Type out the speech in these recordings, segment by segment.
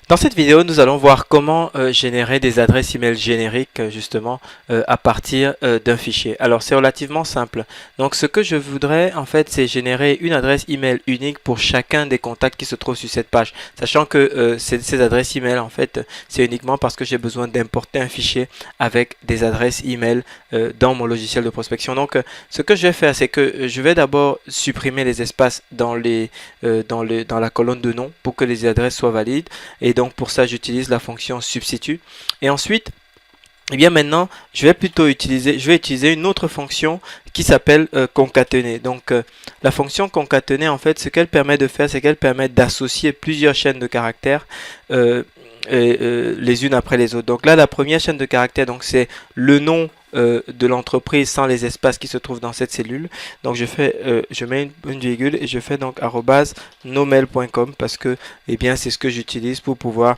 Dans cette vidéo, nous allons voir comment générer des adresses email génériques justement à partir d'un fichier. Alors c'est relativement simple. Donc ce que je voudrais en fait, c'est générer une adresse email unique pour chacun des contacts qui se trouvent sur cette page. Sachant que ces adresses email en fait, c'est uniquement parce que j'ai besoin d'importer un fichier avec des adresses email dans mon logiciel de prospection. Donc ce que je vais faire, c'est que je vais d'abord supprimer les espaces dans la colonne de nom pour que les adresses soient valides. Et donc pour ça j'utilise la fonction substitut. Et ensuite, eh bien maintenant, je vais utiliser une autre fonction qui s'appelle concaténer. Donc la fonction concaténer, en fait, ce qu'elle permet de faire, c'est qu'elle permet d'associer plusieurs chaînes de caractères les unes après les autres. Donc là, la première chaîne de caractères, donc c'est le nom de l'entreprise sans les espaces qui se trouvent dans cette cellule. Donc je mets une virgule et je fais donc @nomail.com parce que eh bien c'est ce que j'utilise pour pouvoir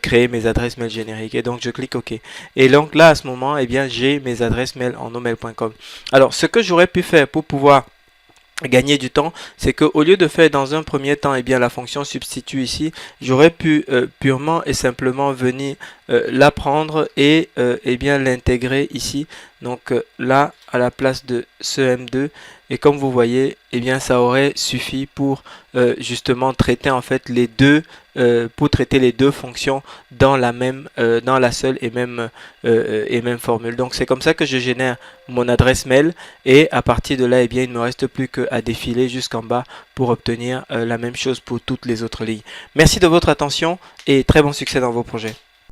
créer mes adresses mail génériques. Et donc je clique OK. Et donc là à ce moment, eh bien j'ai mes adresses mail en nomail.com. Alors ce que j'aurais pu faire pour pouvoir gagner du temps, c'est que au lieu de faire dans un premier temps eh bien la fonction substitut ici, j'aurais pu purement et simplement venir la prendre et eh bien l'intégrer ici. Donc là à la place de ce M2, et comme vous voyez, eh bien ça aurait suffi pour justement traiter en fait les deux pour traiter les deux fonctions dans dans la seule et même formule. Donc c'est comme ça que je génère mon adresse mail, et à partir de là, eh bien il ne me reste plus qu'à défiler jusqu'en bas pour obtenir la même chose pour toutes les autres lignes. Merci de votre attention et très bon succès dans vos projets.